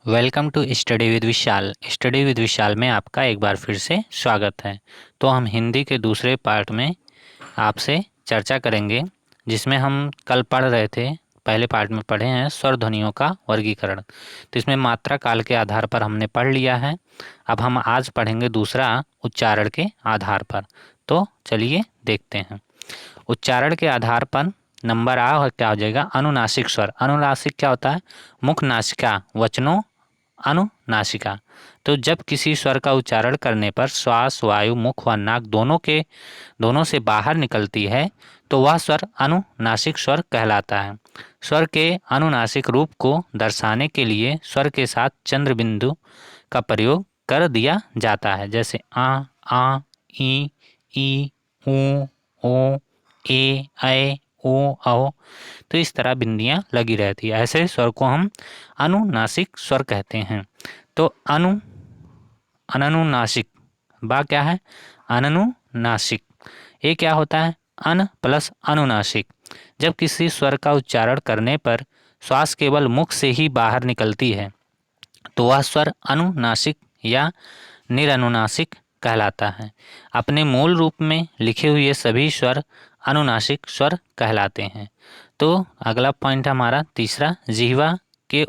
Welcome to study with Vishal. Study with Vishal में आपका एक बार फिर से स्वागत है। तो हम हिंदी के दूसरे पार्ट में आपसे चर्चा करेंगे, जिसमें हम कल पढ़ रहे थे। पहले पार्ट में पढ़े हैं स्वर ध्वनियों का वर्गीकरण। तो इसमें मात्रा काल के आधार पर हमने पढ़ लिया है। अब हम आज पढ़ेंगे दूसरा उच्चारण के आधार पर। तो चलिए देखते हैं। उच्चारण के आधार पर नंबर क्या हो जाएगा? अनुनासिक स्वर। अनुनासिक क्या होता है? मुख, नासिका, वचनों, अनुनासिका। तो जब किसी स्वर का उच्चारण करने पर श्वास, वायु मुख व नाक दोनों से बाहर निकलती है तो वह स्वर अनुनासिक स्वर कहलाता है। स्वर के अनुनासिक रूप को दर्शाने के लिए स्वर के साथ चंद्र बिंदु का प्रयोग कर दिया जाता है, जैसे आ, ई, ऊ, ओ, ए, ओ, औ। तो इस तरह बिंदियां लगी रहती है। ऐसे स्वर को हम अनुनासिक स्वर कहते हैं। तो अनुनासिक बा क्या है? अनुनासिक। ये क्या होता है? अन प्लस अनुनासिक। जब किसी स्वर का उच्चारण करने पर श्वास केवल मुख से ही बाहर निकलती है तो वह स्वर अनुनासिक या निरनुनासिक कहलाता है। अपने मूल रूप में लिखे हुए सभी स्वर अनुनासिक स्वर कहलाते हैं। तो अगला पॉइंट हमारा तीसरा, जिह्वा के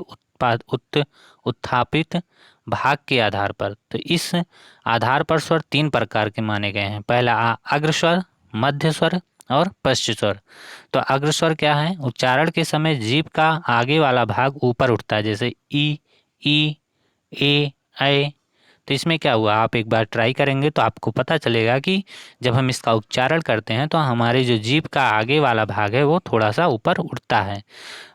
उत्थापित भाग के आधार पर। तो इस आधार पर स्वर तीन प्रकार के माने गए हैं। पहला अग्रस्वर, मध्य स्वर और पश्च स्वर। तो अग्रस्वर क्या है? उच्चारण के समय जीभ का आगे वाला भाग ऊपर उठता है, जैसे ई, ए। तो इसमें क्या हुआ, आप एक बार ट्राई करेंगे तो आपको पता चलेगा कि जब हम इसका उच्चारण करते हैं तो हमारे जो जीभ का आगे वाला भाग है वो थोड़ा सा ऊपर उठता है।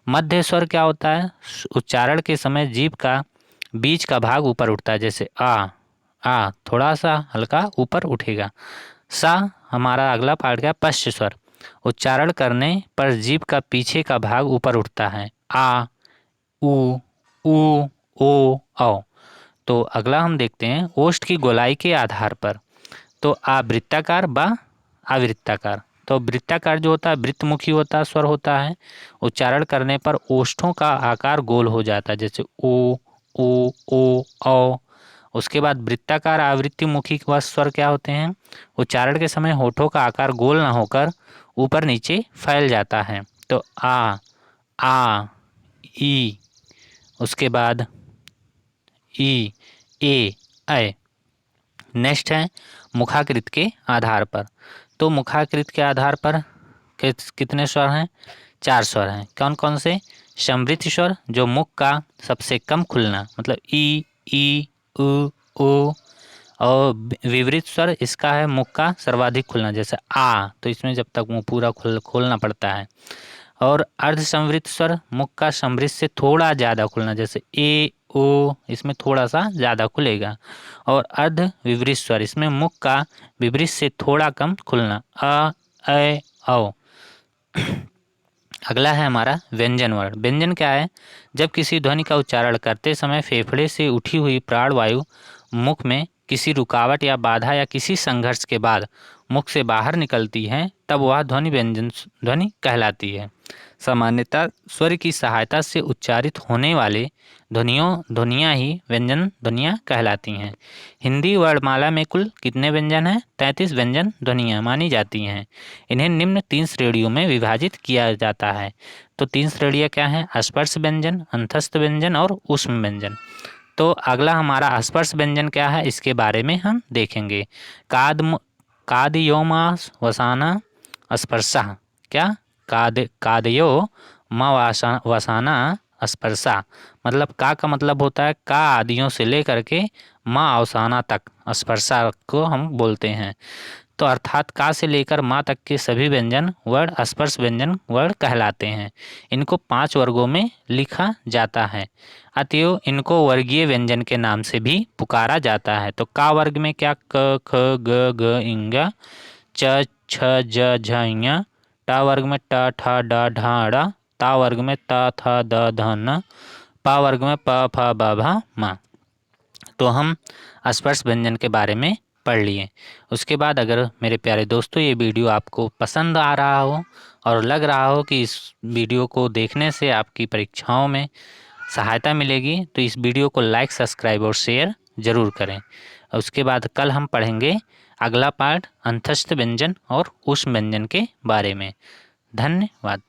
मध्य स्वर क्या होता है? उच्चारण के समय जीभ का बीच का भाग ऊपर उठता है, जैसे आ थोड़ा सा हल्का ऊपर उठेगा। सा हमारा अगला पार्ट क्या? पश्च स्वर। उच्चारण करने पर जीभ का पीछे का भाग ऊपर उठता है, आ, उ, ओ, औ। तो अगला हम देखते हैं ओष्ठ की गोलाई के आधार पर। तो आवृत्ताकार व अवृत्ताकार। तो वृत्ताकार जो होता है वृत्तमुखी होता स्वर होता है। उच्चारण करने पर ओष्ठों का आकार गोल हो जाता है, जैसे ओ, औ। उसके बाद वृत्ताकार आवृत्तिमुखी व स्वर क्या होते हैं? उच्चारण के समय होठों का आकार गोल न होकर ऊपर नीचे फैल जाता है। तो आ, ई, उसके बाद ई, ए। नेक्स्ट है मुखाकृत के आधार पर। तो मुखाकृत के आधार पर कितने स्वर हैं? 4 स्वर हैं। कौन कौन से? समृद्ध स्वर, जो मुख का सबसे कम खुलना, मतलब ई, उ। और विवृत स्वर, इसका है मुख का सर्वाधिक खुलना, जैसे आ। तो इसमें जब तक मुंह पूरा खोलना पड़ता है। और अर्ध संवृत स्वर, मुख का समृद्ध से थोड़ा ज़्यादा खुलना, जैसे ए, ओ। इसमें थोड़ा सा ज़्यादा खुलेगा। और अर्ध विवृत स्वर, इसमें मुख का विवृत से थोड़ा कम खुलना, अ, ऐ, औ। अगला है हमारा व्यंजन वर्ण। व्यंजन क्या है? जब किसी ध्वनि का उच्चारण करते समय फेफड़े से उठी हुई प्राणवायु मुख में किसी रुकावट या बाधा या किसी संघर्ष के बाद मुख से बाहर निकलती है तब वह ध्वनि व्यंजन ध्वनि कहलाती है। सामान्यतः स्वर की सहायता से उच्चारित होने वाले ध्वनियाँ ही व्यंजन ध्वनियाँ कहलाती हैं। हिंदी वर्णमाला में कुल कितने व्यंजन हैं? 33 व्यंजन ध्वनियाँ मानी जाती हैं। इन्हें निम्न 3 श्रेणियों में विभाजित किया जाता है। तो 3 श्रेणियाँ क्या हैं? स्पर्श व्यंजन, अंतस्थ व्यंजन और ऊष्म व्यंजन। तो अगला हमारा स्पर्श व्यंजन क्या है, इसके बारे में हम देखेंगे। कादयोमास वसाना स्पर्शः। क्या? कादयो वसाना स्पर्शा। मतलब का मतलब होता है का आदियों से लेकर के माँ अवसाना तक स्पर्शा को हम बोलते हैं। तो अर्थात का से लेकर माँ तक के सभी व्यंजन वर्ण स्पर्श व्यंजन वर्ण कहलाते हैं। इनको 5 वर्गों में लिखा जाता है, अतएव इनको वर्गीय व्यंजन के नाम से भी पुकारा जाता है। तो का वर्ग में क्या? क, ख, ग, घ, ङ, च, छ, ज, झ, ञ। टा वर्ग में ट, ठ, ड, ढ, ड़। ता वर्ग में त, थ, द, ध, न। पा वर्ग में प, फ, ब, भ, म। तो हम स्पर्श व्यंजन के बारे में पढ़ लिए। उसके बाद अगर मेरे प्यारे दोस्तों ये वीडियो आपको पसंद आ रहा हो और लग रहा हो कि इस वीडियो को देखने से आपकी परीक्षाओं में सहायता मिलेगी तो इस वीडियो को लाइक, सब्सक्राइब और शेयर ज़रूर करें। और उसके बाद कल हम पढ़ेंगे अगला पार्ट अंतस्थ व्यंजन और उष्म व्यंजन के बारे में। धन्यवाद।